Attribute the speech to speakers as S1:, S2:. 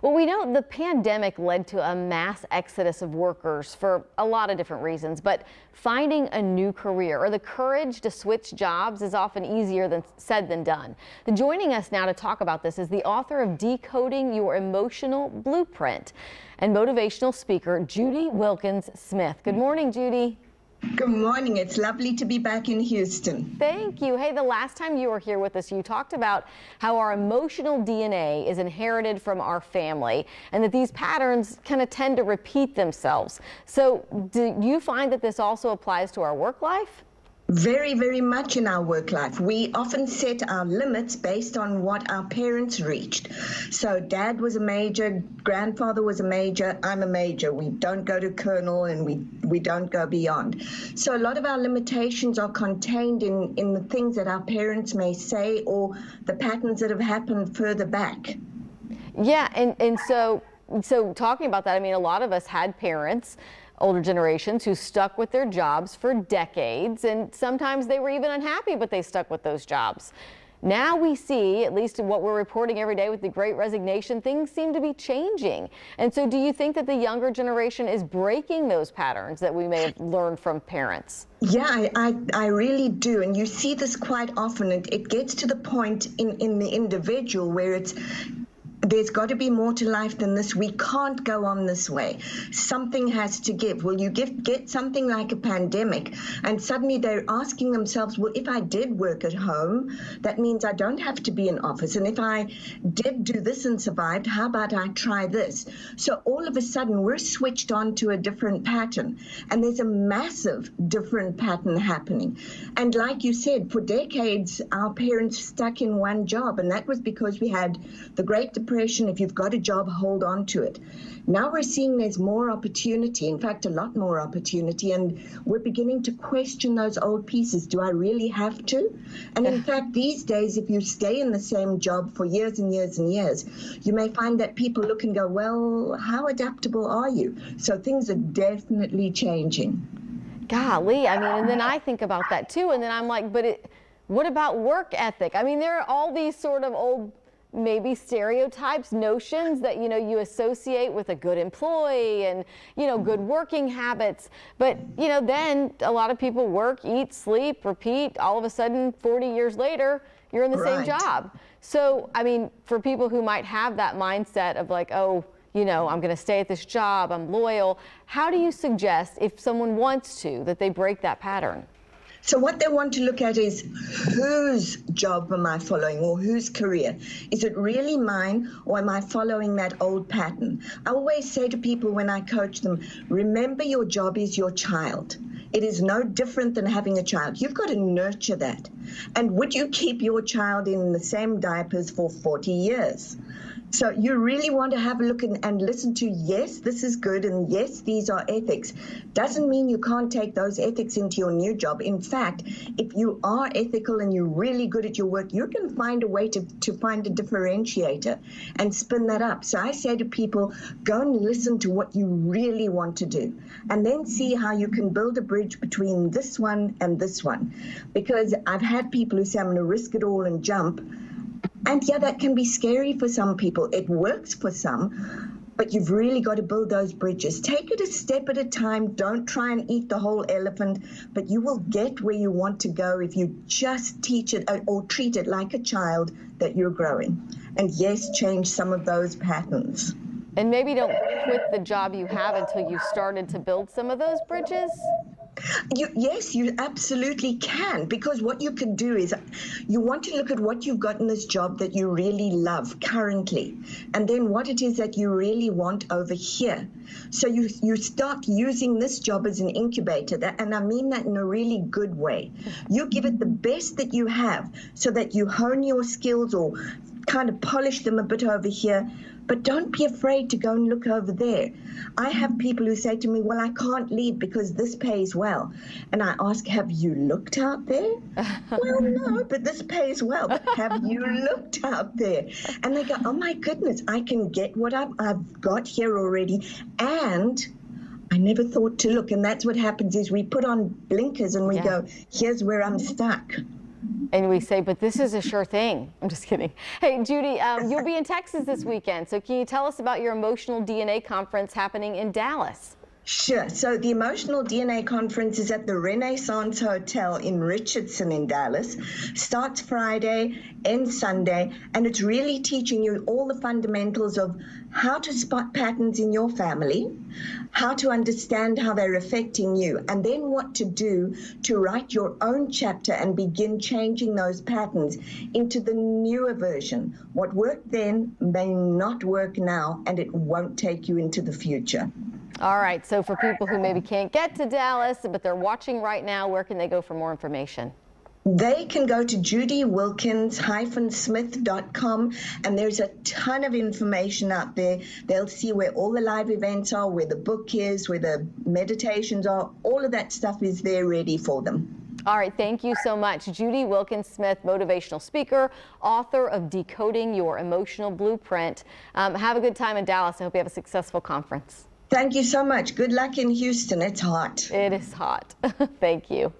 S1: Well, we know the pandemic led to a mass exodus of workers for a lot of different reasons, but finding a new career or the courage to switch jobs is often easier said than done. Joining us now to talk about this is the author of Decoding Your Emotional Blueprint and motivational speaker Judy Wilkins Smith. Good morning, Judy.
S2: Good morning. It's lovely to be back in Houston.
S1: Thank you. Hey, the last time you were here with us, you talked about how our emotional DNA is inherited from our family and that these patterns kind of tend to repeat themselves. So do you find that this also applies to our work life?
S2: Very, very much in our work life. We often set our limits based on what our parents reached. So dad was a major, grandfather was a major, I'm a major. We don't go to colonel and we don't go beyond. So a lot of our limitations are contained in the things that our parents may say or the patterns that have happened further back.
S1: Yeah, and so talking about that, I mean, a lot of us had parents, older generations, who stuck with their jobs for decades, and sometimes they were even unhappy, but they stuck with those jobs. Now we see, at least in what we're reporting every day with the Great Resignation, things seem to be changing. And so do you think that the younger generation is breaking those patterns that we may have learned from parents?
S2: Yeah, I really do. And you see this quite often. It gets to the point in the individual where there's got to be more to life than this. We can't go on this way. Something has to give. Well, you get something like a pandemic, and suddenly they're asking themselves, well, if I did work at home, that means I don't have to be in office. And if I did do this and survived, how about I try this? So all of a sudden, we're switched on to a different pattern. And there's a massive different pattern happening. And like you said, for decades, our parents stuck in one job, and that was because we had the Great Depression. If you've got a job, hold on to it. Now we're seeing there's more opportunity, in fact, a lot more opportunity, and we're beginning to question those old pieces. Do I really have to? And in fact, these days, if you stay in the same job for years and years and years, you may find that people look and go, well, how adaptable are you? So things are definitely changing.
S1: Golly, I mean, and then I think about that too, and then I'm like, what about work ethic? I mean, there are all these sort of old maybe stereotypes, notions that, you associate with a good employee and, good working habits. But, then a lot of people work, eat, sleep, repeat. All of a sudden, 40 years later, you're in the same job. So, I mean, for people who might have that mindset of like, oh, I'm going to stay at this job, I'm loyal. How do you suggest, if someone wants to, that they break that pattern?
S2: So what they want to look at is, whose job am I following, or whose career? Is it really mine, or am I following that old pattern? I always say to people when I coach them, remember your job is your child. It is no different than having a child. You've got to nurture that. And would you keep your child in the same diapers for 40 years? So you really want to have a look and listen to, yes, this is good, and yes, these are ethics. Doesn't mean you can't take those ethics into your new job. In fact, if you are ethical and you're really good at your work, you can find a way to find a differentiator and spin that up. So I say to people, go and listen to what you really want to do, and then see how you can build a bridge between this one and this one. Because I've had people who say, I'm going to risk it all and jump. And yeah, that can be scary for some people. It works for some, but you've really got to build those bridges. Take it a step at a time. Don't try and eat the whole elephant, but you will get where you want to go if you just teach it or treat it like a child that you're growing. And yes, change some of those patterns.
S1: And maybe don't quit the job you have until you've started to build some of those bridges?
S2: Yes, you absolutely can, because what you can do is you want to look at what you've got in this job that you really love currently, and then what it is that you really want over here. So you start using this job as an incubator, and I mean that in a really good way. You give it the best that you have so that you hone your skills or kind of polish them a bit over here, but don't be afraid to go and look over there. I have people who say to me, well, I can't leave because this pays well. And I ask, have you looked out there? Well, no, but this pays well. But have you looked out there? And they go, oh my goodness, I can get what I've got here already. And I never thought to look. And that's what happens is we put on blinkers and we go, here's where I'm stuck.
S1: And we say, but this is a sure thing. I'm just kidding. Hey, Judy, you'll be in Texas this weekend. So can you tell us about your Emotional DNA conference happening in Dallas?
S2: Sure. So the Emotional DNA Conference is at the Renaissance Hotel in Richardson in Dallas. Starts Friday, ends Sunday, and it's really teaching you all the fundamentals of how to spot patterns in your family, how to understand how they're affecting you, and then what to do to write your own chapter and begin changing those patterns into the newer version. What worked then may not work now, and it won't take you into the future.
S1: All right, so for people who maybe can't get to Dallas, but they're watching right now, where can they go for more information?
S2: They can go to judywilkins-smith.com, and there's a ton of information out there. They'll see where all the live events are, where the book is, where the meditations are. All of that stuff is there ready for them.
S1: All right, thank you so much. Judy Wilkins-Smith, motivational speaker, author of Decoding Your Emotional Blueprint. Have a good time in Dallas. I hope you have a successful conference.
S2: Thank you so much. Good luck in Houston. It's hot.
S1: It is hot. Thank you.